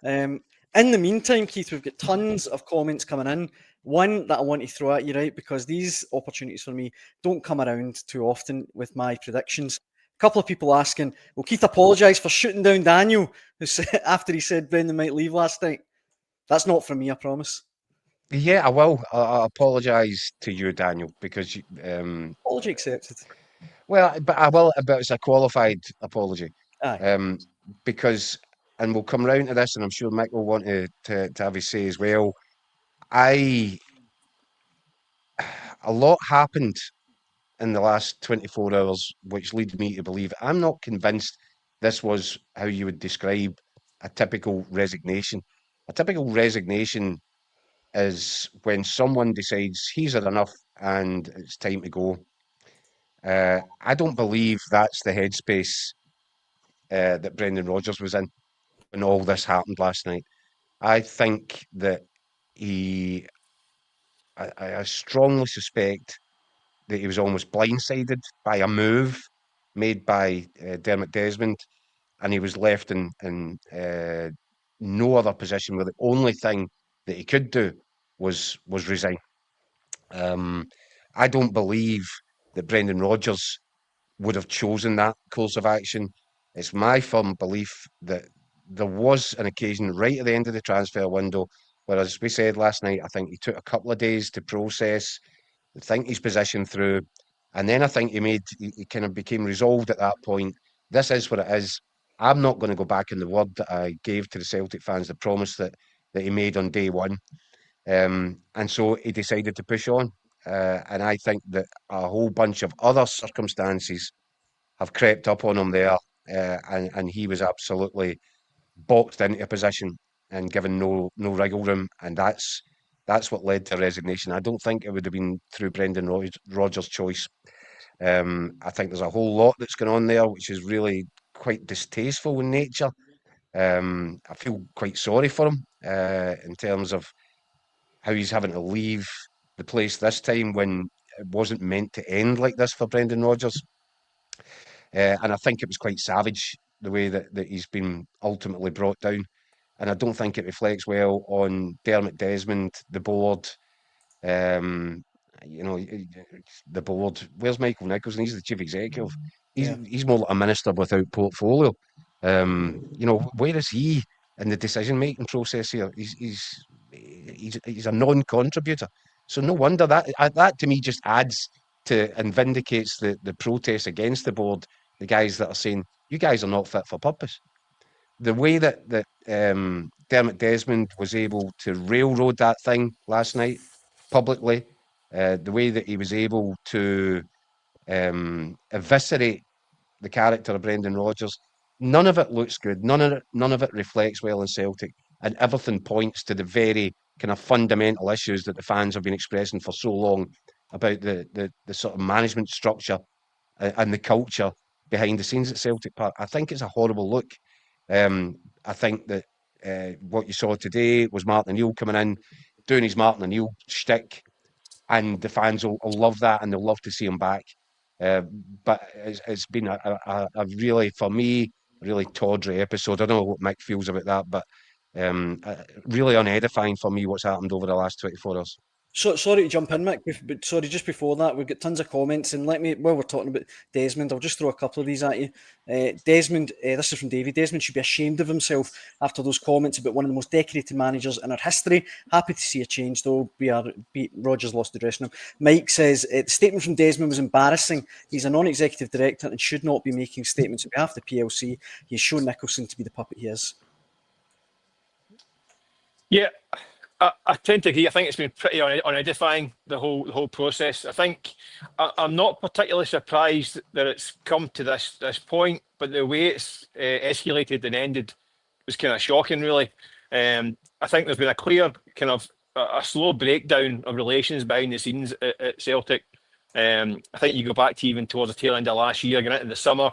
In the meantime, Keith, we've got tons of comments coming in. One that I want to throw at you, right, because these opportunities for me don't come around too often with my predictions. A couple of people asking, will Keith apologise for shooting down Daniel after he said Brendan might leave last night? That's not from me, I promise. Yeah, I will. I apologise to you, Daniel, because Apology accepted. well, but I will. But it's a qualified apology, Aye. um, because, and we'll come round to this, and I'm sure Mick will want to have his say as well. I A lot happened in the last 24 hours, which leads me to believe I'm not convinced this was how you would describe a typical resignation. A typical resignation is when someone decides he's had enough and it's time to go. I don't believe that's the headspace that Brendan Rodgers was in when all this happened last night. I think that he, I strongly suspect that he was almost blindsided by a move made by Dermot Desmond, and he was left in no other position where the only thing that he could do was resign. Um, I don't believe that Brendan Rodgers would have chosen that course of action. It's my firm belief that there was an occasion right at the end of the transfer window where, as we said last night, I think he took a couple of days to process, think his position through, and then I think he kind of became resolved at that point. This is what it is. I'm not going to go back in the word that I gave to the Celtic fans, the promise that he made on day one. And so he decided to push on. And I think that a whole bunch of other circumstances have crept up on him there, and he was absolutely boxed into a position and given no wriggle room, and that's what led to resignation. I don't think it would have been through Brendan Rodgers' choice. I think there's a whole lot that's going on there, which is really quite distasteful in nature. I feel quite sorry for him in terms of how he's having to leave the place this time when it wasn't meant to end like this for Brendan Rodgers. And I think it was quite savage the way that he's been ultimately brought down. And I don't think it reflects well on Dermot Desmond, the board. Um, you know, the board. Where's Michael Nicholson? He's the chief executive. He's more like a minister without portfolio. Where is he in the decision making process here? He's a non-contributor. So no wonder that to me just adds to and vindicates the protest against the board. The guys that are saying you guys are not fit for purpose. The way that Dermot Desmond was able to railroad that thing last night publicly, the way that he was able to eviscerate the character of Brendan Rodgers, none of it looks good. None of it reflects well in Celtic, and everything points to the very kind of fundamental issues that the fans have been expressing for so long about the sort of management structure and the culture behind the scenes at Celtic Park. I think it's a horrible look. I think that what you saw today was Martin O'Neill coming in, doing his Martin O'Neill shtick, and the fans will love that and they'll love to see him back. But it's been a really, for me, really tawdry episode. I don't know what Mick feels about that, but really unedifying for me what's happened over the last 24 hours. So sorry to jump in, Mick, but sorry, just before that, we've got tons of comments, and while we're talking about Desmond, I'll just throw a couple of these at you. Desmond, this is from David. Desmond should be ashamed of himself after those comments about one of the most decorated managers in our history. Happy to see a change, though. Rodgers lost the dressing room. Mike says the statement from Desmond was embarrassing. He's a non-executive director and should not be making statements on behalf of the PLC. He has shown Nicholson to be the puppet he is. Yeah. I tend to agree. I think it's been pretty unedifying, the whole process. I think I'm not particularly surprised that it's come to this point, but the way it's escalated and ended was kind of shocking, really. I think there's been a clear kind of a slow breakdown of relations behind the scenes at Celtic. I think you go back to even towards the tail end of last year, getting into the summer.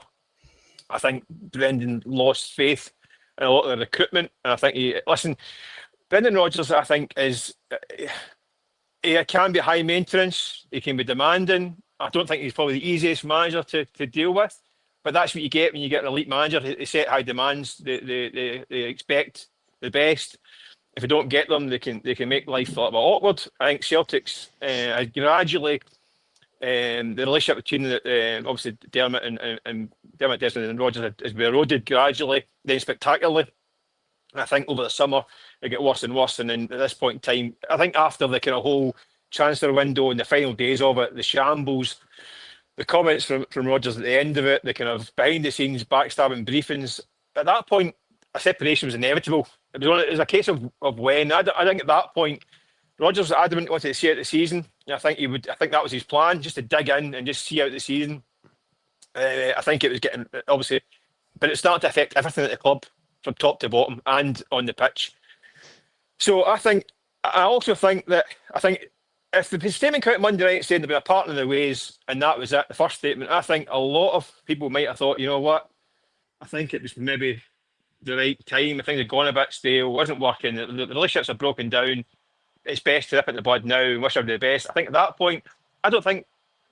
I think Brendan lost faith in a lot of the recruitment, and I think Brendan Rodgers, I think, he can be high maintenance. He can be demanding. I don't think he's probably the easiest manager to deal with, but that's what you get when you get an elite manager. They set high demands. They expect the best. If they don't get them, they can make life a little bit awkward. I think Celtic's gradually the relationship between obviously Dermot and Dermot, Desmond and Rodgers has been eroded gradually, then spectacularly. I think over the summer it get worse and worse, and then at this point in time, I think after the kind of whole transfer window and the final days of it, the shambles, the comments from Rodgers at the end of it, the kind of behind the scenes backstabbing briefings, at that point a separation was inevitable. It was a case of when. I think at that point Rodgers was adamant he wanted to see out the season. I think that was his plan, just to dig in and just see out the season. I think it was getting obviously, but it started to affect everything at the club from top to bottom and on the pitch. So I also think if the statement came out Monday night saying there'd been a partner in the ways and that was it, the first statement, I think a lot of people might have thought, you know what, I think it was maybe the right time. Things had gone a bit stale, wasn't working, the relationships are broken down. It's best to nip it in the bud now and wish everybody the best. I think at that point, I don't think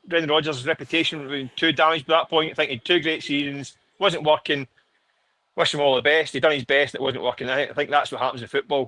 Brendan Rodgers' reputation would have been too damaged by that point. I think he had 2 great seasons, wasn't working. Wish him all the best. He'd done his best, it wasn't working. I think that's what happens in football.